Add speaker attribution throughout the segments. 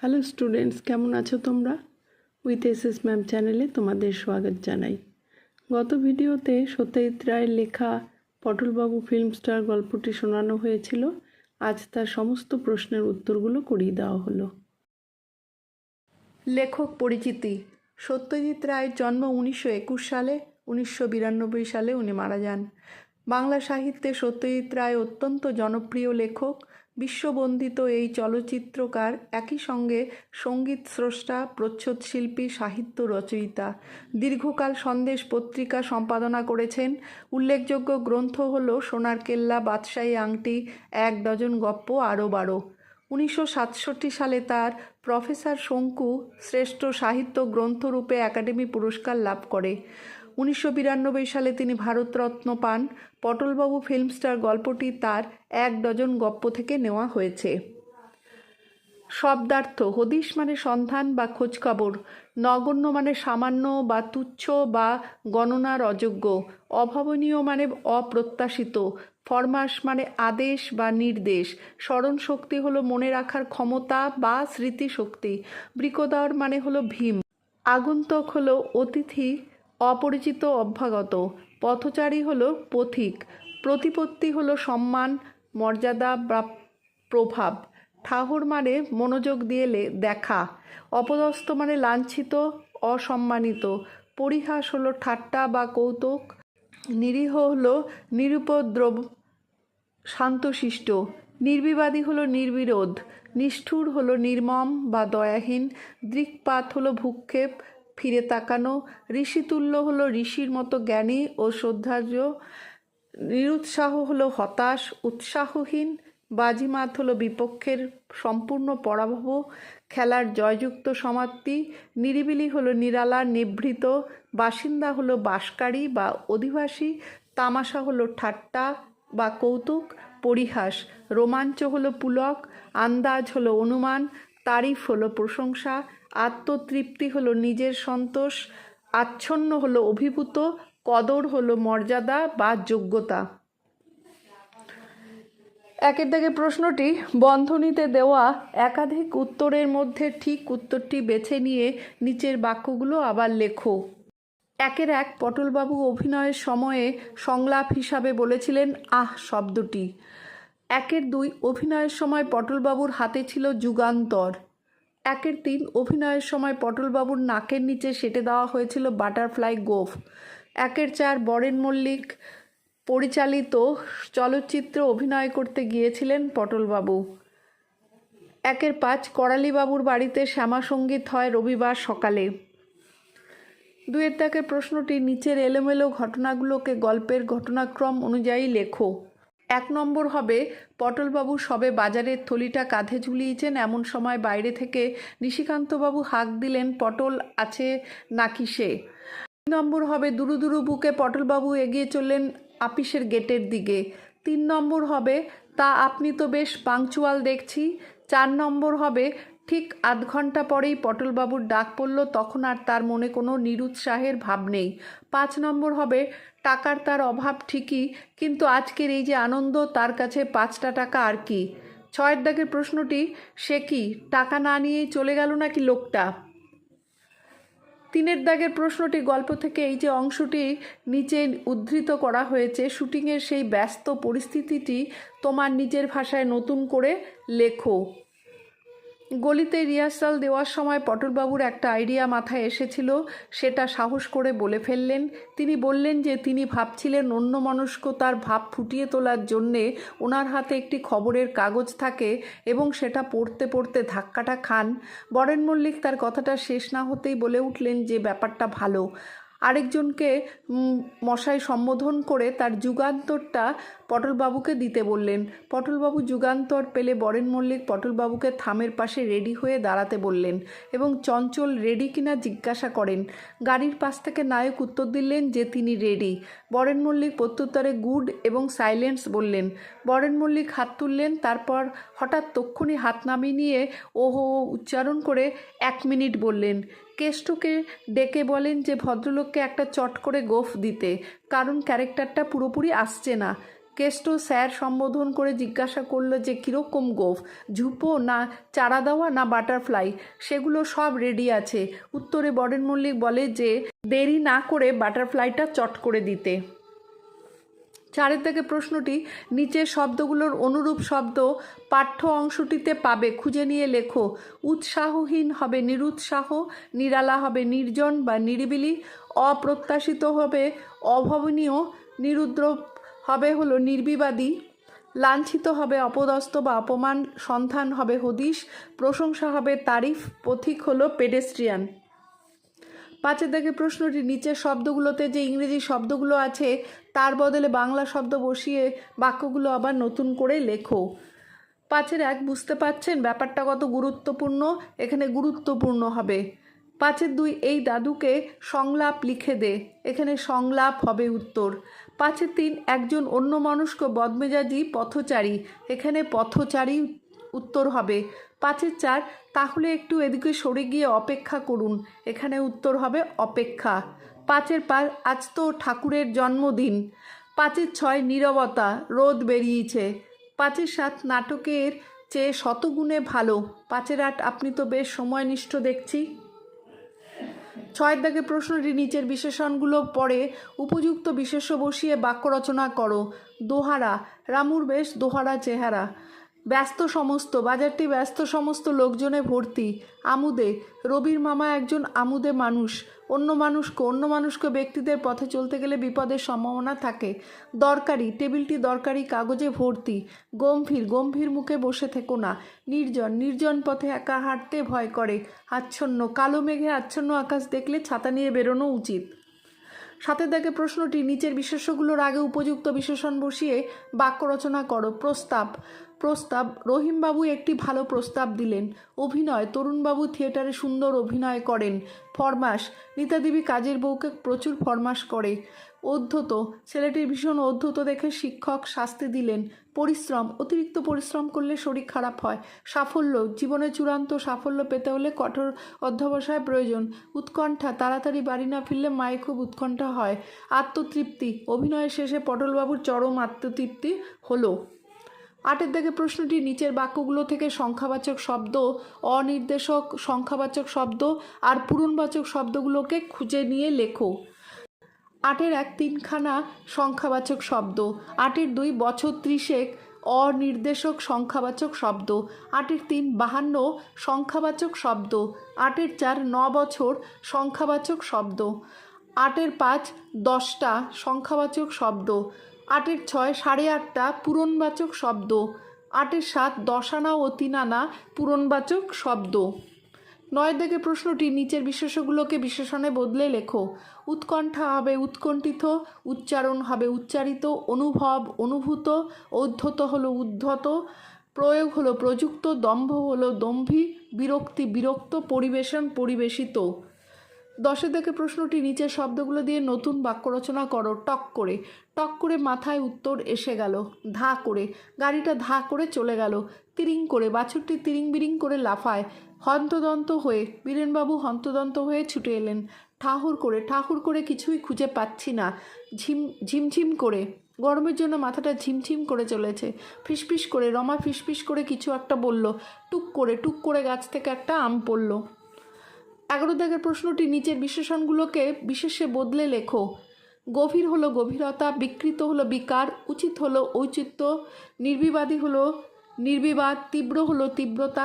Speaker 1: Hello students, কেমন আছো তোমরা? উইথ এসএস ম্যাম চ্যানেলে তোমাদের স্বাগত জানাই। গত ভিডিওতে সত্যজিৎ রায়ের লেখা পটলবাবু ফিল্ম স্টার গল্পটি শোনানো হয়েছিল। আজ তার সমস্ত প্রশ্নের উত্তরগুলো করিয়ে দেওয়া হলো। লেখক পরিচিতি। সত্যজিৎ রায়ের জন্ম 1921 সালে। 1992 সালে উনি মারা যান। বাংলা সাহিত্যে সত্যজিৎ রায় অত্যন্ত জনপ্রিয় লেখক। বিশ্ববন্দিত এই চলচ্চিত্রকার একই সঙ্গে সঙ্গীত স্রষ্টা, প্রচ্ছদ শিল্পী, সাহিত্য রচয়িতা। দীর্ঘকাল সন্দেশ পত্রিকা সম্পাদনা করেছেন। উল্লেখযোগ্য গ্রন্থ হল সোনার কেল্লা, বাদশাহী আংটি, 1 ডজন গপ্প, আরও 12। 1967 সালে তার প্রফেসর শঙ্কু শ্রেষ্ঠ সাহিত্য গ্রন্থরূপে একাডেমি পুরস্কার লাভ করে। 1992 সালে তিনি ভারতরত্ন পান। পটলবাবু ফিল্ম স্টার গল্পটি তার 1 ডজন গপ্প থেকে নেওয়া হয়েছে। শব্দার্থ: হদিশ মানে সন্ধান বা খোঁজখবর, নগণ্য মানে সামান্য বা তুচ্ছ বা গণনার অযোগ্য, অভাবনীয় মানে অপ্রত্যাশিত, ফরমাস মানে আদেশ বা নির্দেশ, স্মরণ শক্তি হলো মনে রাখার ক্ষমতা বা স্মৃতিশক্তি, বৃকোদর মানে হলো ভীম, আগন্তুক হলো অতিথি, অপরিচিত অভ্যাগত, পথচারী হলো পথিক, প্রতিপত্তি হলো সম্মান, মর্যাদা বা প্রভাব, ঠাহর মানে মনোযোগ দিয়ে দেখা, অপদস্থ মানে লাঞ্ছিত, অসম্মানিত, পরিহাস হলো ঠাট্টা বা কৌতুক, নিরীহ হলো নিরুপদ্রব, শান্তশিষ্ট, নির্বিবাদী হলো নির্বিরোধ, নিষ্ঠুর হলো নির্মম বা দয়াহীন, দৃক্পাত হলো ভূক্ষেপ, ফিরে তাকানো, ঋষিতুল্য হলো ঋষির মতো জ্ঞানী ও শ্রদ্ধার্য, নিরুৎসাহ হলো হতাশ, উৎসাহহীন, বাজিমাত হলো বিপক্ষের সম্পূর্ণ পরাভব, খেলার জয়যুক্ত সমাপ্তি, নিরিবিলি হলো নিরালা, নিভৃত, বাসিন্দা হলো বাসকারী বা অধিবাসী, তামাশা হলো ঠাট্টা বা কৌতুক, পরিহাস, রোমাঞ্চ হলো পুলক, আন্দাজ হলো অনুমান, তারিফ হলো প্রশংসা, আত্মতৃপ্তি হলো নিজের সন্তোষ, আচ্ছন্ন হলো অভিভূত, কদর হলো মর্যাদা বা যোগ্যতা। একের দাগে প্রশ্নটি বন্ধনীতে দেওয়া একাধিক উত্তরের মধ্যে ঠিক উত্তরটি বেছে নিয়ে নিচের বাক্যগুলো আবার লেখো। 1 পটলবাবু অভিনয়ের সময়ে সংলাপ হিসাবে বলেছিলেন আহ শব্দটি। 2 অভিনয়ের সময় পটলবাবুর হাতে ছিল যুগান্তর। 3 অভিনয়ের সময় পটলবাবুর নাকের নিচে সেটে দেওয়া হয়েছিল বাটারফ্লাই গোঁফ। 4 বরেন মল্লিক পরিচালিত চলচ্চিত্রে অভিনয় করতে গিয়েছিলেন পটলবাবু। 5 করালিবাবুর বাড়িতে শ্যামাসঙ্গীত হয় রবিবার সকালে। 2 দাগের প্রশ্নটি নিচের এলোমেলো ঘটনাগুলোকে গল্পের ঘটনাক্রম অনুযায়ী লেখো। 1 নম্বর হবে পটলবাবু সবে বাজারের থলিটা কাঁধে ঝুলিয়েছেন, এমন সময় বাইরে থেকে নিশিকান্তবাবু হাঁক দিলেন, পটল আছে নাকি সে। 2 নম্বর হবে দুরু দুরু বুকে পটলবাবু এগিয়ে চললেন আপিসের গেটের দিকে। 3 নম্বর হবে তা আপনি তো বেশ পাংচুয়াল দেখছি। 4 নম্বর হবে ঠিক আধ ঘন্টা পরেই পটলবাবুর ডাক পড়ল, তখন আর তার মনে কোনো নিরুৎসাহের ভাব নেই। 5 নম্বর হবে টাকার তার অভাব ঠিকই, কিন্তু আজকের এই যে আনন্দ, তার কাছে 5টা টাকা আর কি। 6 দাগের প্রশ্নটি সে কি টাকা না নিয়েই চলে গেল নাকি লোকটা। 3 দাগের প্রশ্নটি গল্প থেকে এই যে অংশটি নিচে উদ্ধৃত করা হয়েছে, শুটিংয়ের সেই ব্যস্ত পরিস্থিতিটি তোমার নিজের ভাষায় নতুন করে লেখো। গলিতে রিহার্সাল দেওয়ার সময় পটলবাবুর একটা আইডিয়া মাথায় এসেছিল, সেটা সাহস করে বলে ফেললেন। তিনি বললেন যে তিনি ভাবছিলেন অন্যমনস্ক তার ভাব ফুটিয়ে তোলার জন্যে ওনার হাতে একটি খবরের কাগজ থাকে এবং সেটা পড়তে পড়তে ধাক্কাটা খান। বরেন মল্লিক তার কথাটা শেষ না হতেই বলে উঠলেন যে ব্যাপারটা ভালো। আরেকজনকে মশাই সম্বোধন করে তার যুগান্তরটা পটলবাবুকে দিতে বললেন। পটলবাবু যুগান্তর পেলে বরেন মল্লিক পটলবাবুকে থামের পাশে রেডি হয়ে দাঁড়াতে বললেন এবং চঞ্চল রেডি কিনা জিজ্ঞাসা করেন। গাড়ির পাশ থেকে নায়ক উত্তর দিলেন যে তিনি রেডি। বরেন মল্লিক প্রত্যুত্তরে গুড এবং সাইলেন্স বললেন। বরেন মল্লিক হাত তুললেন, তারপর হঠাৎ তক্ষুনি হাত নামিয়ে নিয়ে ওহো উচ্চারণ করে 1 মিনিট বললেন। কেষ্টকে ডেকে বলেন যে ভদ্রলোককে একটা চট করে গোঁফ দিতে, কারণ ক্যারেক্টারটা পুরোপুরি আসছে না। কেষ্ট স্যার সম্বোধন করে জিজ্ঞাসা করলো যে কীরকম গোঁফ, ঝুপো না চারা দেওয়া না বাটারফ্লাই? সেগুলো সব রেডি আছে। উত্তরে বরেন মল্লিক বলে যে দেরি না করে বাটারফ্লাইটা চট করে দিতে। 4 থেকে প্রশ্নটি নিচের শব্দগুলোর অনুরূপ শব্দ পাঠ্য অংশটিতে পাবে, খুঁজে নিয়ে লেখো। উৎসাহহীন হবে নিরুৎসাহ, নিরালা হবে নির্জন বা নিরিবিলি, অপ্রত্যাশিত হবে অভাবনীয়, নিরুদ্র হবে হলো নির্বিবাদী, লাঞ্ছিত হবে অপদস্থ বা অপমান, সন্ধান হবে হদিশ, প্রশংসা হবে তারিফ, পথিক হলো পেডেস্ট্রিয়ান। 5 থেকে প্রশ্নটি নিচের শব্দগুলোতে যে ইংরেজি শব্দগুলো আছে তার বদলে বাংলা শব্দ বসিয়ে বাক্যগুলো আবার নতুন করে লেখো। 5-এর 1 বুঝতে পারছেন ব্যাপারটা কত গুরুত্বপূর্ণ? এখানে গুরুত্বপূর্ণ হবে। 5-এর 2 এই দাদুকে সংলাপ লিখে দে, এখানে সংলাপ হবে উত্তর। 5-এর 3 একজন অন্য মানুষক বদমেজাজি পথচারী, এখানে পথচারী উত্তর হবে। 5-এর 4 তাহলে একটু এদিকে সরে গিয়ে অপেক্ষা করুন, এখানে উত্তর হবে অপেক্ষা। 5-এর 5 আজ তো ঠাকুরের জন্মদিন। 5-এর 6 নীরবতা, রোদ বেরিয়েছে। 5-এর 7 নাটকের চেয়ে শতগুণে ভালো। 5-এর 8 আপনি তো বেশ সময়নিষ্ঠ দেখছি। 6 থেকে প্রশ্নটি নিচের বিশেষণগুলো পড়ে উপযুক্ত বিশেষ্য বসিয়ে বাক্য রচনা করো। দোহারা, রামুর বেশ দোহারা চেহারা। ব্যস্ত সমস্ত, বাজারটি ব্যস্ত সমস্ত লোকজনে ভর্তি। আমুদে, রবির মামা একজন আমুদে মানুষ। অন্য মানুষকে ব্যক্তিদের পথে চলতে গেলে বিপদের সম্ভাবনা থাকে। দরকারি, টেবিলটি দরকারি কাগজে ভর্তি। গম্ভীর মুখে বসে থেকো না। নির্জন পথে একা হাঁটতে ভয় করে। আচ্ছন্ন, কালো মেঘে আচ্ছন্ন আকাশ দেখলে ছাতা নিয়ে বেরোনো উচিত। 7 থেকে প্রশ্নটি নিচের বিশেষ্যগুলোর আগে উপযুক্ত বিশেষণ বসিয়ে বাক্য রচনা করো। প্রস্তাব, রহিমবাবু একটি ভালো প্রস্তাব দিলেন। অভিনয়, তরুণবাবু থিয়েটারে সুন্দর অভিনয় করেন। ফরমাস, নিতাদেবী কাজের বউকে প্রচুর ফরমাস করে। অধ্যত, ছেলেটির ভীষণ অধ্যত দেখে শিক্ষক শাস্তি দিলেন। পরিশ্রম, অতিরিক্ত পরিশ্রম করলে শরীর খারাপ হয়। সাফল্য, জীবনে চূড়ান্ত সাফল্য পেতে হলে কঠোর অধ্যবসায় প্রয়োজন। উৎকণ্ঠা, তাড়াতাড়ি বাড়ি না ফিরলে মায়ের খুব উৎকণ্ঠা হয়। আত্মতৃপ্তি, অভিনয়ের শেষে পটলবাবুর চরম আত্মতৃপ্তি হলো। 8 থেকে প্রশ্নটি নিচের বাক্যগুলো থেকে সংখ্যাবাচক শব্দ, অনির্দেশক সংখ্যাবাচক শব্দ আর পূরণবাচক শব্দগুলোকে খুঁজে নিয়ে লেখো। 8-এর 1 3খানা সংখ্যাবাচক শব্দ। 8-এর 2 বছর 30 অনির্দেশক সংখ্যাবাচক শব্দ। 8-এর 3 52 সংখ্যাবাচক শব্দ। 8-এর 4 9 বছর সংখ্যাবাচক শব্দ। 8-এর 5 10টা সংখ্যাবাচক শব্দ। 8-এর 6 8.5টা পূরণবাচক শব্দ। 8-এর 7 10 আনা ও 3 আনা পূরণবাচক শব্দ। 9 থেকে প্রশ্নটি নিচের বিশেষ্যগুলোকে বিশেষণে বদলে লেখো। উৎকণ্ঠা হবে উৎকণ্ঠিত, উচ্চারণ হবে উচ্চারিত, অনুভব অনুভূত, ঔদ্ধত হলো উদ্ধত, প্রয়োগ হলো প্রযুক্ত, দম্ভ হলো দম্ভী, বিরক্তি বিরক্ত, পরিবেশন পরিবেশিত। 10 থেকে প্রশ্নটি নিচের শব্দগুলো দিয়ে নতুন বাক্য রচনা করো। টক করে মাথায় উত্তর এসে গেল। ধা করে, গাড়িটা ধা করে চলে গেল। তিরিং করে, বাছুরটি তিরিং বিরিং করে লাফায়। হন্তদন্ত হয়ে, বীরেনবাবু হন্তদন্ত হয়ে ছুটে এলেন। ঠাহুর করে কিছুই খুঁজে পাচ্ছি না। ঝিমঝিম করে, গরমের জন্য মাথাটা ঝিমঝিম করে চলেছে। ফিসফিস করে, রমা ফিসফিস করে কিছু একটা বলল। টুক করে গাছ থেকে একটা আম পড়ল। 11 থেকে প্রশ্নটি নিচের বিশেষণগুলোকে বিশেষে বদলে লেখো। গভীর হলো গভীরতা, বিকৃত হলো বিকার, উচিত হলো ঔচিত্য, নির্বিবাদী হলো নির্বিবাদ, তীব্র হলো তীব্রতা,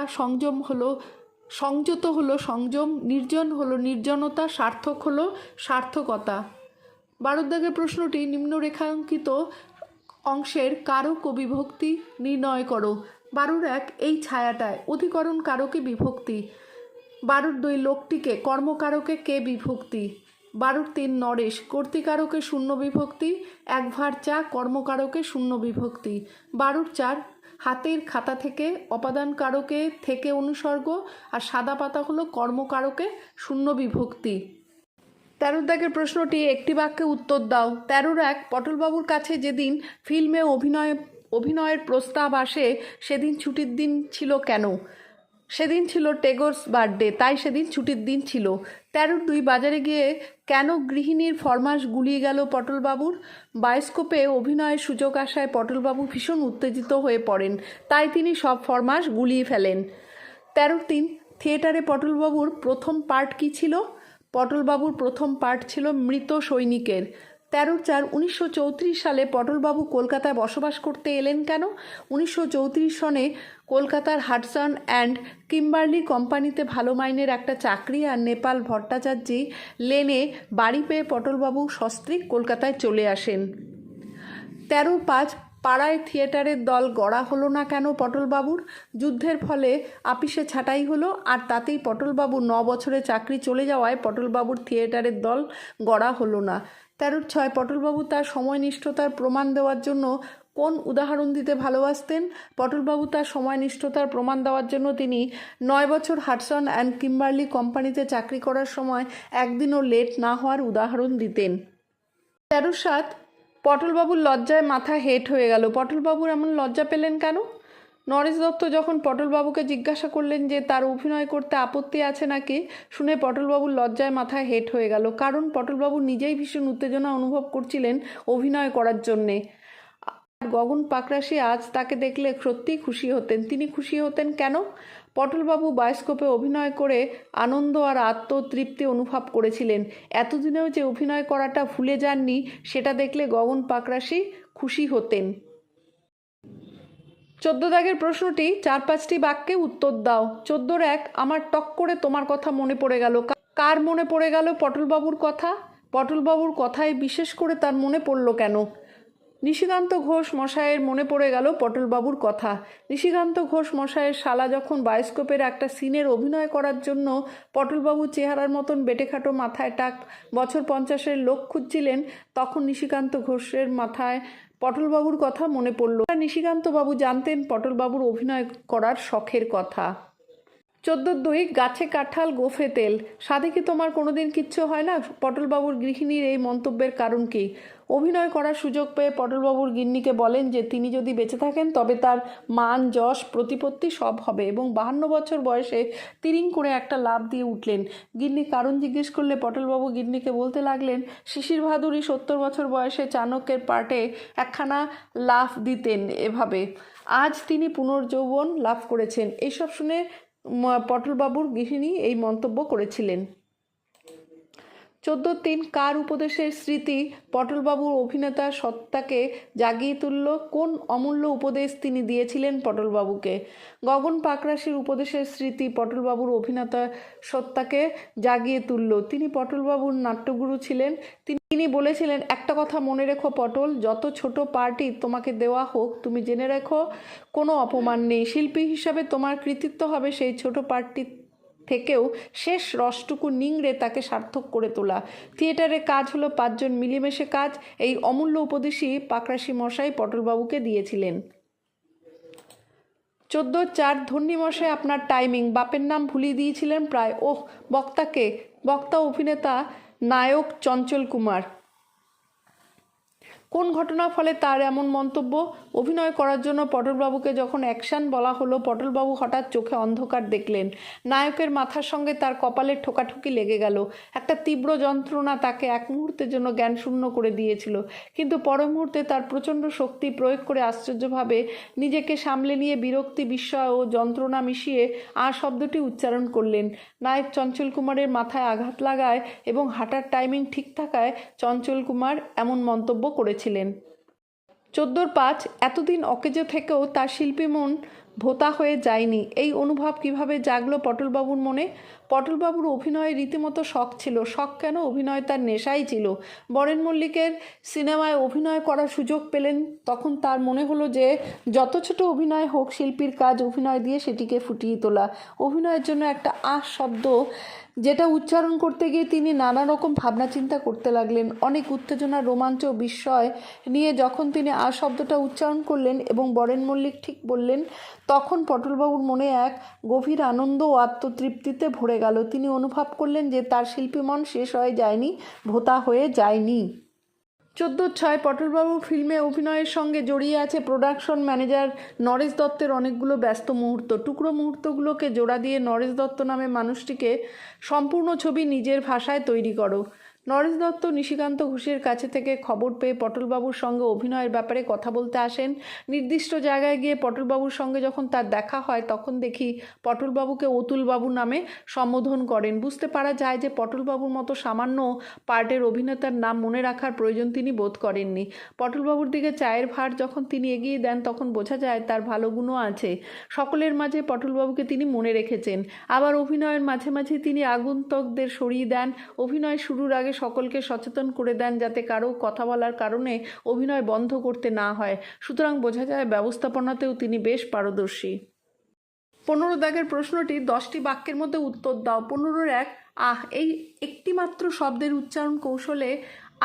Speaker 1: সংযত হলো সংযম, নির্জন হলো নির্জনতা, সার্থক হলো সার্থকতা। 12 থেকে প্রশ্নটি নিম্নরেখাঙ্কিত অংশের কারক ও বিভক্তি নির্ণয় করো। 12-এর 1 এই ছায়াটায়, অধিকরণ কারকে বিভক্তি। 12-এর 2 লোকটিকে, কর্মকারকে কে বিভক্তি। 12-এর 3 নরেশ, কর্তৃকারকে শূন্য বিভক্তি, এক ভার চা কর্মকারকে শূন্য বিভক্তি। 12-এর 4 হাতের খাতা থেকে, অপাদান কারকে থেকে অনুসর্গ, আর সাদা পাতা হলো কর্মকারকে শূন্য বিভক্তি। 13 দাগের প্রশ্নটি একটি বাক্যে উত্তর দাও। 13-এর 1 পটলবাবুর কাছে যেদিন ফিল্মে অভিনয়ের প্রস্তাব আসে সেদিন ছুটির দিন ছিল কেন? সেদিন ছিল টেগোরস বার্থডে, তাই সেদিন ছুটির দিন ছিল। 13-2 বাজারে গিয়ে কেন গৃহিণীর ফরমাস গুলিয়ে গেল পটলবাবুর? বায়োস্কোপে অভিনয়ের সুযোগ আসায় পটলবাবু ভীষণ উত্তেজিত হয়ে পড়েন, তাই তিনি সব ফরমাস গুলিয়ে ফেলেন। 13-3 থিয়েটারে পটলবাবুর প্রথম পার্ট কী ছিল? পটলবাবুর প্রথম পার্ট ছিল মৃত সৈনিকের। 13-4 1934 সালে পটলবাবু কলকাতায় বসবাস করতে এলেন কেন? 1934 সনে কলকাতার হাডসন অ্যান্ড কিম্বার্লি কোম্পানিতে ভালো মাইনের একটা চাকরি আর নেপাল ভট্টাচার্যি লেনে বাড়ি পেয়ে পটলবাবু সস্ত্রীক কলকাতায় চলে আসেন। 13-5 পাড়ায় থিয়েটারের দল গড়া হলো না কেন পটলবাবুর? যুদ্ধের ফলে আপিসে ছাঁটাই হলো, আর তাতেই পটলবাবুর 9 বছরে চাকরি চলে যাওয়ায় পটলবাবুর থিয়েটারের দল গড়া হলো না। 13-6 পটলবাবু তার সময়নিষ্ঠতার প্রমাণ দেওয়ার জন্য কোন উদাহরণ দিতে ভালোবাসতেন? পটলবাবু তার সময়নিষ্ঠতার প্রমাণ দেওয়ার জন্য তিনি 9 বছর হাডসন অ্যান্ড কিম্বার্লি কোম্পানিতে চাকরি করার সময় একদিনও লেট না হওয়ার উদাহরণ দিতেন। 13-7 পটলবাবুর লজ্জায় মাথা হেঁট হয়ে গেল। পটলবাবুর এমন লজ্জা পেলেন কেন? নরেশ দত্ত যখন পটলবাবুকে জিজ্ঞাসা করলেন যে তার অভিনয় করতে আপত্তি আছে নাকি, শুনে পটলবাবুর লজ্জায় মাথা হেঁট হয়ে গেল। কারণ পটলবাবু নিজেই ভীষণ উত্তেজনা অনুভব করছিলেন অভিনয় করার জন্যে। আর গগন পাকরাশি আজ তাকে দেখলে সত্যিই খুশি হতেন। তিনি খুশি হতেন কেন? পটলবাবু বায়োস্কোপে অভিনয় করে আনন্দ আর আত্মতৃপ্তি অনুভব করেছিলেন। এতদিনেও যে অভিনয় করাটা ভুলে যাননি, সেটা দেখলে গগন পাকরাশি খুশি হতেন। 14 দাগের প্রশ্নটি 4-5টি বাক্যে উত্তর দাও। 14-1 আমার টক করে তোমার কথা মনে পড়ে গেল। কার মনে পড়ে গেল? পটলবাবুর কথা। পটলবাবুর কথায় বিশেষ করে তার মনে পড়ল কেন? নিশিকান্ত ঘোষ মশাইয়ের মনে পড়ে গেল পটলবাবুর কথা। নিশিকান্ত ঘোষ মশাইয়ের শালা যখন বায়োস্কোপের একটা সিনের অভিনয় করার জন্য পটলবাবুর চেহারার মতন বেটেখাটো মাথায় টাক বছর 50-এর লোক খুঁজছিলেন, তখন নিশিকান্ত ঘোষের মাথায় পটলবাবুর কথা মনে পড়ল। নিশিকান্তবাবু জানতেন পটলবাবুর অভিনয় করার শখের কথা। 14-2 গাছে কাঁঠাল গোফে তেল। সাধে কি তোমার কোনোদিন কিচ্ছু হয় না? পটলবাবুর গৃহিণীর এই মন্তব্যের কারণ কি? অভিনয় করার সুযোগ পেয়ে পটলবাবুর গিন্নিকে বলেন যে তিনি যদি বেঁচে থাকেন তবে তার মান যশ প্রতিপত্তি সব হবে, এবং 52 বছর বয়সে তিরিং করে একটা লাফ দিয়ে উঠলেন। গিন্নি কারণ জিজ্ঞেস করলে পটলবাবু গিন্নিকে বলতে লাগলেন শিশির ভাদুরী 70 বছর বয়সে চাণক্যের পার্টে একখানা লাফ দিতেন এভাবে। আজ তিনি পুনর্যৌবন লাভ করেছেন। এইসব শুনে পটলবাবুর গৃহিণী এই মন্তব্য করেছিলেন। 14-3 কার উপদেশের স্মৃতি পটলবাবুর অভিনেতা সত্তাকে জাগিয়ে তুলল? কোন অমূল্য উপদেশ তিনি দিয়েছিলেন পটলবাবুকে? গগন পাকরাশির উপদেশের স্মৃতি পটলবাবুর অভিনেতা সত্তাকে জাগিয়ে তুলল। তিনি পটলবাবুর নাট্যগুরু ছিলেন। তিনি বলেছিলেন, একটা কথা মনে রেখো পটল, যত ছোট পার্টি তোমাকে দেওয়া হোক, তুমি জেনে রেখো কোনো অপমান নেই। শিল্পী হিসাবে তোমার কৃতিত্ব হবে সেই ছোট পার্টি থেকেও শেষ রসটুকু নিংড়ে তাকে সার্থক করে তোলা। থিয়েটারের কাজ হলো 5 জন মিলেমিশে কাজ। এই অমূল্য উপদেশই পাকরাশি মশাই পটলবাবুকে দিয়েছিলেন। 14-4 ধন্যীমশাই আপনার টাইমিং। বাপের নাম ভুলিয়ে দিয়েছিলেন প্রায়। ওহ, বক্তাকে? বক্তা অভিনেতা নায়ক চঞ্চল কুমার। কোন ঘটনার ফলে তার এমন মন্তব্য? অভিনয় করার জন্য পটলবাবুকে যখন অ্যাকশন বলা হলো, পটলবাবু হঠাৎ চোখে অন্ধকার দেখলেন। নায়কের মাথার সঙ্গে তার কপালের ঠোকাঠুকি লেগে গেল। একটা তীব্র যন্ত্রণা তাকে এক মুহূর্তের জন্য জ্ঞানশূন্য করে দিয়েছিল, কিন্তু পর মুহূর্তে তার প্রচণ্ড শক্তি প্রয়োগ করে আশ্চর্যভাবে নিজেকে সামলে নিয়ে বিরক্তি, বিস্ময় ও যন্ত্রণা মিশিয়ে শব্দটি উচ্চারণ করলেন। নায়ক চঞ্চল কুমারের মাথায় আঘাত লাগায় এবং হাঁটার টাইমিং ঠিক থাকায় চঞ্চল কুমার এমন মন্তব্য করেছিলেন। 14-5 এতদিন অকেজো থেকেও তার শিল্পী মন ভোতা হয়ে যায়নি। এই অনুভব কিভাবে জাগলো পটলবাবুর মনে? পটলবাবুর অভিনয়ে রীতিমতো শখ ছিল। শখ কেন, অভিনয় তার নেশাই ছিল। বরেন মল্লিকের সিনেমায় অভিনয় করার সুযোগ পেলেন, তখন তার মনে হলো যে যত ছোট অভিনয় হোক, শিল্পীর কাজ অভিনয় দিয়ে সেটিকে ফুটিয়ে তোলা। অভিনয়ের জন্য একটা শব্দ যেটা উচ্চারণ করতে গিয়ে তিনি নানা রকম ভাবনা চিন্তা করতে লাগলেন। অনেক উত্তেজনা, রোমাঞ্চ ও বিস্ময় নিয়ে যখন তিনি শব্দটা উচ্চারণ করলেন এবং বরেন মল্লিক ঠিক বললেন, তখন পটলবাবুর মনে এক গভীর আনন্দ ও আত্মতৃপ্তিতে ভরে গেল। তিনি অনুভব করলেন যে তার শিল্পী মন শেষ হয়ে যায়নি, ভোতা হয়ে যায়নি। 14/6 পটলবাবু ফিল্মে অভিনয়ের সঙ্গে জড়িয়ে আছে প্রোডাকশন ম্যানেজার নরেশ দত্তের অনেকগুলো ব্যস্ত মুহূর্ত। টুকরো মুহূর্তগুলোকে জোড়া দিয়ে নরেশ দত্ত নামে মানুষটিকে সম্পূর্ণ ছবি নিজের ভাষায় তৈরি করো। নরেশ দত্ত নিশিকান্ত ঘোষের কাছে থেকে খবর পেয়ে পটলবাবুর সঙ্গে অভিনয়ের ব্যাপারে কথা বলতে আসেন। নির্দিষ্ট জায়গায় গিয়ে পটলবাবুর সঙ্গে যখন তার দেখা হয় তখন দেখি পটলবাবুকে অতুলবাবু নামে সম্বোধন করেন। বুঝতে পারা যায় যে পটলবাবুর মতো সামান্য পার্টের অভিনেতার নাম মনে রাখার প্রয়োজন তিনি বোধ করেননি। পটলবাবুর দিকে চায়ের ভার যখন তিনি এগিয়ে দেন তখন বোঝা যায় তার ভালো গুণও আছে। সকলের মাঝে পটলবাবুকে তিনি মনে রেখেছেন। আবার অভিনয়ের মাঝে মাঝে তিনি আগন্তুকদের সরিয়ে দেন। অভিনয় শুরুর আগে সকলকে সচেতন করে দেন যাতে কারো কথা বলার কারণে অভিনয় বন্ধ করতে না হয়। সুতরাং বোঝা যায় ব্যবস্থাপনাতেও তিনি বেশ পারদর্শী। 15 দাগের প্রশ্নটি 10টি বাক্যের মধ্যে উত্তর দাও। 15-1 এই একটি মাত্র শব্দের উচ্চারণ কৌশলে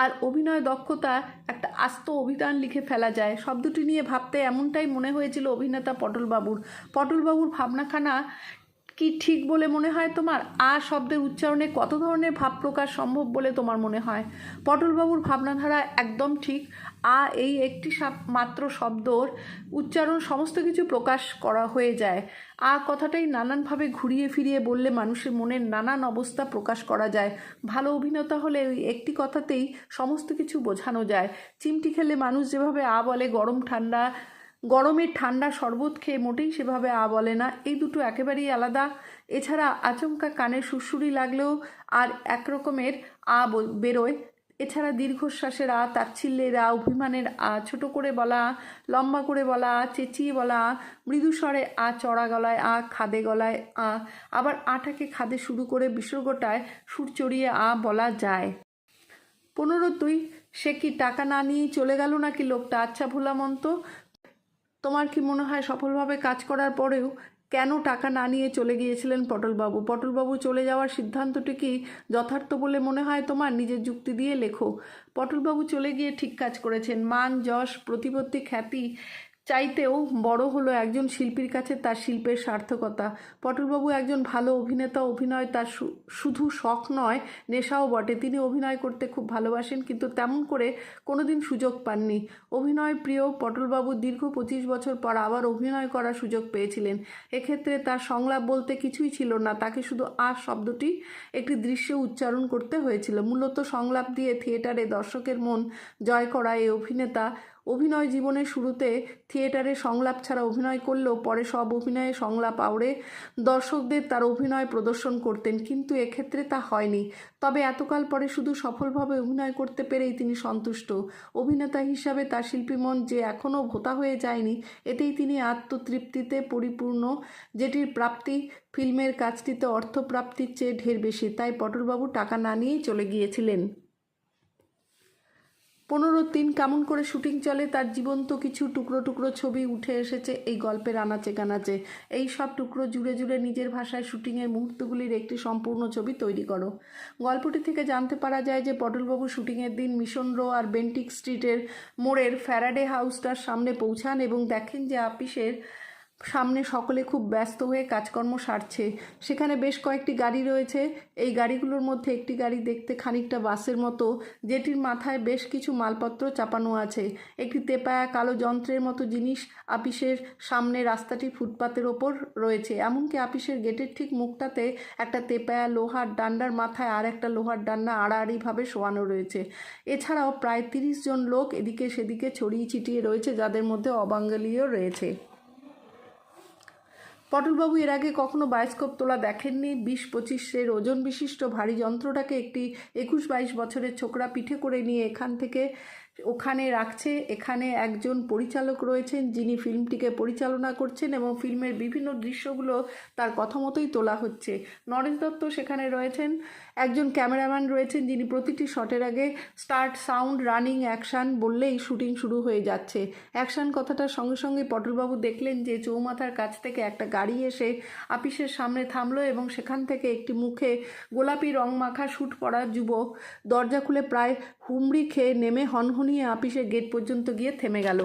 Speaker 1: আর অভিনয় দক্ষতা একটা আস্ত অভিধান লিখে ফেলা যায়। শব্দটি নিয়ে ভাবতে এমনটাই মনে হয়েছিল অভিনেতা পটলবাবুর ভাবনাখানা কি ঠিক বলে মনে হয় তোমার? শব্দের উচ্চারণে কত ধরনের ভাব প্রকাশ সম্ভব বলে তোমার মনে হয়? পটলবাবুর ভাবনাধারা একদম ঠিক। এই একটি মাত্র শব্দর উচ্চারণ সমস্ত কিছু প্রকাশ করা হয়ে যায়। কথাটাই নানানভাবে ঘুরিয়ে ফিরিয়ে বললে মানুষের মনের নানান অবস্থা প্রকাশ করা যায়। ভালো অভিনেতা হলে ওই একটি কথাতেই সমস্ত কিছু বোঝানো যায়। চিমটি খেলে মানুষ যেভাবে বলে, গরমের ঠান্ডা শরবত খেয়ে মোটেই সেভাবে বলে না। এই দুটো একেবারেই আলাদা। এছাড়া আচমকা কানে সুরসুরি লাগলেও আর একরকমের বেরোয়। এছাড়া দীর্ঘশ্বাসের তাচ্ছিল্যের অভিমানের ছোট করে বলা, লম্বা করে বলা, চেঁচিয়ে বলা, মৃদুস্বরে চড়া গলায় খাদে গলায় আবার আটাকে খাদে শুরু করে বিসর্গটায় সুর চড়িয়ে বলা যায়। 15-2 সে কি টাকা না নিয়েই চলে গেল নাকি লোকটা? আচ্ছা ভোলা মন্ত, তোমার কি মনে হয় সফলভাবে কাজ করার পরেও কেন টাকা না নিয়ে চলে গিয়েছিলেন পটলবাবু চলে যাওয়ার সিদ্ধান্তটি কি যথার্থ বলে মনে হয় তোমার? নিজের যুক্তি দিয়ে লেখো। পটলবাবু চলে গিয়ে ঠিক কাজ করেছেন। মান, যশ, প্রতিপত্তি, খ্যাতি চাইতেও বড় হলো একজন শিল্পীর কাছে তার শিল্পের সার্থকতা। পটলবাবু একজন ভালো অভিনেতা। অভিনয় তার শুধু শখ নয়, নেশাও বটে। তিনি অভিনয় করতে খুব ভালোবাসেন, কিন্তু তেমন করে কোনোদিন সুযোগ পাননি। অভিনয় প্রিয় পটলবাবু দীর্ঘ 25 বছর পর আবার অভিনয় করার সুযোগ পেয়েছিলেন। এক্ষেত্রে তার সংলাপ বলতে কিছুই ছিল না। তাকে শুধু শব্দটি একটি দৃশ্যে উচ্চারণ করতে হয়েছিল। মূলত সংলাপ দিয়ে থিয়েটারে দর্শকের মন জয় করা এই অভিনেতা অভিনয় জীবনের শুরুতে থিয়েটারে সংলাপ ছাড়া অভিনয় করলেও পরে সব অভিনয়ে সংলাপ আওড়ে দর্শকদের তার অভিনয় প্রদর্শন করতেন, কিন্তু এক্ষেত্রে তা হয়নি। তবে এতকাল পরে শুধু সফলভাবে অভিনয় করতে পেরেই তিনি সন্তুষ্ট। অভিনেতা হিসাবে তার শিল্পী মন যে এখনও ভোতা হয়ে যায়নি, এতেই তিনি আত্মতৃপ্তিতে পরিপূর্ণ, যেটির প্রাপ্তি ফিল্মের কাজটিতে অর্থপ্রাপ্তির চেয়ে ঢের বেশি। তাই পটলবাবু টাকা না নিয়েই চলে গিয়েছিলেন। 15-3 কেমন করে শুটিং চলে তার জীবন্ত কিছু টুকরো টুকরো ছবি উঠে এসেছে এই গল্পের আনাচে কানাচে। এই সব টুকরো জুড়ে জুড়ে নিজের ভাষায় শুটিংয়ের মুহূর্তগুলির একটি সম্পূর্ণ ছবি তৈরি করো। গল্পটি থেকে জানতে পারা যায় যে পটলবাবু শুটিংয়ের দিন মিশন রো আর বেন্টিক স্ট্রিটের মোড়ের ফ্যারাডে হাউসটার সামনে পৌঁছান এবং দেখেন যে আপিসের সামনে সকলে খুব ব্যস্ত হয়ে কাজকর্ম সারছে। সেখানে বেশ কয়েকটি গাড়ি রয়েছে। এই গাড়িগুলোর মধ্যে একটি গাড়ি দেখতে খানিকটা বাসের মতো, যেটির মাথায় বেশ কিছু মালপত্র চাপানো আছে। একটি তেপায়া কালো যন্ত্রের মতো জিনিস আপিসের সামনে রাস্তাটি ফুটপাতের ওপর রয়েছে। এমনকি আপিসের গেটের ঠিক মুখটাতে একটা তেপায়া লোহার ডান্ডার মাথায় আর একটা লোহার ডান্ডা আড়াআড়িভাবে শোয়ানো রয়েছে। এছাড়াও প্রায় 30 জন লোক এদিকে সেদিকে ছড়িয়ে ছিটিয়ে রয়েছে, যাদের মধ্যে অবাঙালিও রয়েছে। পটলবাবু এর আগে কখনো বায়োস্কোপ তোলা দেখেননি। 20-25 ওজন বিশিষ্ট ভারী যন্ত্রটাকে একটি 21-22 বছরের ছোকরা পিঠে করে নিয়ে এখান থেকে ওখানে রাখছে। এখানে একজন পরিচালক রয়েছেন যিনি ফিল্মটিকে পরিচালনা করছেন এবং ফিল্মের বিভিন্ন দৃশ্যগুলো তার কথা মতোই তোলা হচ্ছে। নরেশ দত্ত সেখানে রয়েছেন। একজন ক্যামেরাম্যান রয়েছেন যিনি প্রতিটি শটের আগে স্টার্ট, সাউন্ড, রানিং, অ্যাকশান বললেই শুটিং শুরু হয়ে যাচ্ছে। অ্যাকশান কথাটার সঙ্গে সঙ্গে পটলবাবু দেখলেন যে চৌমাথার কাছ থেকে একটা গাড়ি এসে আপিসের সামনে থামলো এবং সেখান থেকে একটি মুখে গোলাপি রং মাখা স্যুট পরা যুবক দরজা খুলে প্রায় হুমড়ি খেয়ে নেমে হনহনিয়ে আপিসের গেট পর্যন্ত গিয়ে থেমে গেল।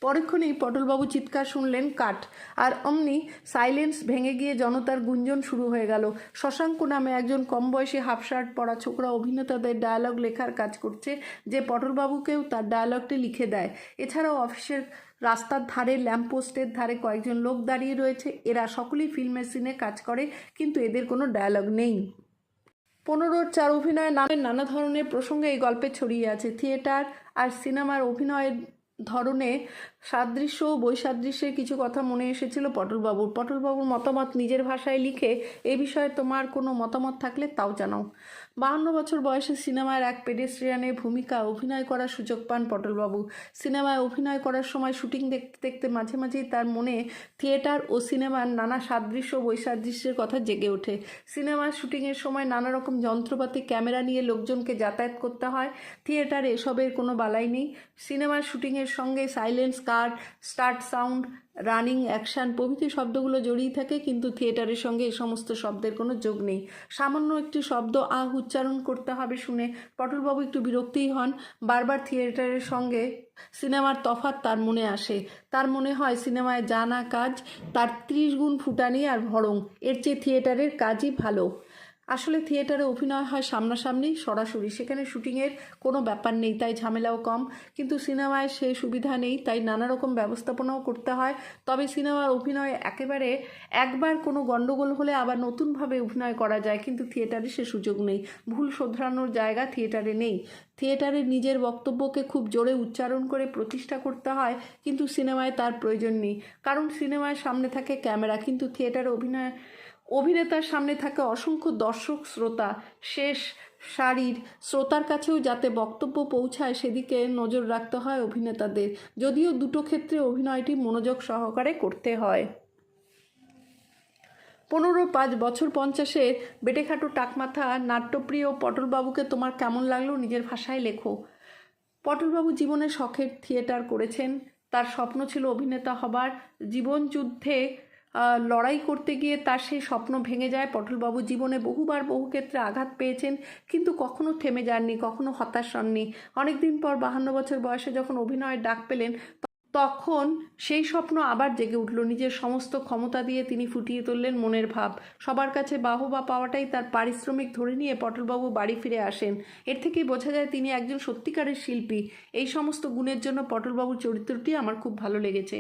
Speaker 1: পরক্ষণেই পটলবাবু চিৎকার শুনলেন, কাট। আর অমনি সাইলেন্স ভেঙে গিয়ে জনতার গুঞ্জন শুরু হয়ে গেল। শশাঙ্ক নামে একজন কম বয়সী হাফ শার্ট পরা ছোকরা অভিনেতাদের ডায়ালগ লেখার কাজ করছে, যে পটলবাবুকেও তার ডায়ালগটি লিখে দেয়। এছাড়াও অফিসের রাস্তার ধারে ল্যাম্পপোস্টের ধারে কয়েকজন লোক দাঁড়িয়ে রয়েছে। এরা সকলেই ফিল্মের সিনে কাজ করে, কিন্তু এদের কোনো ডায়ালগ নেই। 15-4 অভিনয় নামের নানা ধরনের প্রসঙ্গে এই গল্পে ছড়িয়ে আছে। থিয়েটার আর সিনেমার অভিনয়ের ধরনে সাদৃশ্য ও বৈসাদৃশ্যের কিছু কথা মনে এসেছিল পটলবাবুর মতামত নিজের ভাষায় লিখে এ বিষয়ে তোমার কোনো মতামত থাকলে তাও জানাও। 52 বছর বয়সে সিনেমার এক পেডেস্ট্রিয়ানের ভূমিকা অভিনয় করার সুযোগ পান পটলবাবু। সিনেমায় অভিনয় করার সময় শুটিং দেখতে দেখতে মাঝে মাঝেই তার মনে থিয়েটার ও সিনেমার নানা সাদৃশ্য বৈসাদৃশ্যের কথা জেগে ওঠে। সিনেমার শুটিংয়ের সময় নানা রকম যন্ত্রপাতি ক্যামেরা নিয়ে লোকজনকে যাতায়াত করতে হয়। থিয়েটারে এসবের কোনো বালাই নেই। সিনেমার শুটিংয়ের সঙ্গে সাইলেন্স, কাট, স্টার্ট, সাউন্ড, রানিং, অ্যাকশান প্রভৃতি শব্দগুলো জড়িয়ে থাকে, কিন্তু থিয়েটারের সঙ্গে এই সমস্ত শব্দের কোনো যোগ নেই। সামান্য একটি শব্দ আহ উচ্চারণ করতে হবে শুনে পটলবাবু একটু বিরক্তিই হন। বারবার থিয়েটারের সঙ্গে সিনেমার তফাৎ তার মনে আসে। তার মনে হয় সিনেমায় যা না কাজ তার 30 গুণ ফুটানি আর ভরং, এর চেয়ে থিয়েটারের কাজই ভালো। আসলে থিয়েটারে অভিনয় হয় সামনাসামনি, সরাসরি, সেখানে শুটিংয়ের কোনো ব্যাপার নেই, তাই ঝামেলাও কম। কিন্তু সিনেমায় সেই সুবিধা নেই, তাই নানা রকম ব্যবস্থাপনাও করতে হয়। তবে সিনেমার অভিনয়ে একেবারে একবার কোনো গণ্ডগোল হলে আবার নতুনভাবে অভিনয় করা যায়, কিন্তু থিয়েটারে সে সুযোগ নেই। ভুল শোধরানোর জায়গা থিয়েটারে নেই। থিয়েটারে নিজের বক্তব্যকে খুব জোরে উচ্চারণ করে প্রতিষ্ঠা করতে হয়, কিন্তু সিনেমায় তার প্রয়োজন নেই, কারণ সিনেমায় সামনে থাকে ক্যামেরা, কিন্তু থিয়েটারে অভিনেতার সামনে থাকে অসংখ্য দর্শক, শ্রোতা। শেষ সারির শ্রোতার কাছেও যাতে বক্তব্য পৌঁছায় সেদিকে নজর রাখতে হয় অভিনেতাদের, যদিও দুটো ক্ষেত্রে অভিনয়টি মনোযোগ সহকারে করতে হয়। 15-5 বছর 50-এর বেটেখাটো টাকমাথা নাট্যপ্রিয় পটলবাবুকে তোমার কেমন লাগলো নিজের ভাষায় লেখো। পটলবাবু জীবনে শখের থিয়েটার করেছেন। তার স্বপ্ন ছিল অভিনেতা হবার। জীবনযুদ্ধে লড়াই করতে গিয়ে তার সেই স্বপ্ন ভেঙে যায়। পটলবাবু জীবনে বহুবার বহু ক্ষেত্রে আঘাত পেয়েছেন, কিন্তু কখনো থেমে যাননি, কখনো হতাশ হননি। অনেকদিন পর 52 বছর বয়সে যখন অভিনয়ের ডাক পেলেন, তখন সেই স্বপ্ন আবার জেগে উঠল। নিজের সমস্ত ক্ষমতা দিয়ে তিনি ফুটিয়ে তুললেন মনের ভাব। সবার কাছে বাহবা পাওয়াটাই তার পারিশ্রমিক ধরে নিয়ে পটলবাবু বাড়ি ফিরে আসেন। এর থেকেই বোঝা যায় তিনি একজন সত্যিকারের শিল্পী। এই সমস্ত গুণের জন্য পটলবাবুর চরিত্রটি আমার খুব ভালো লেগেছে।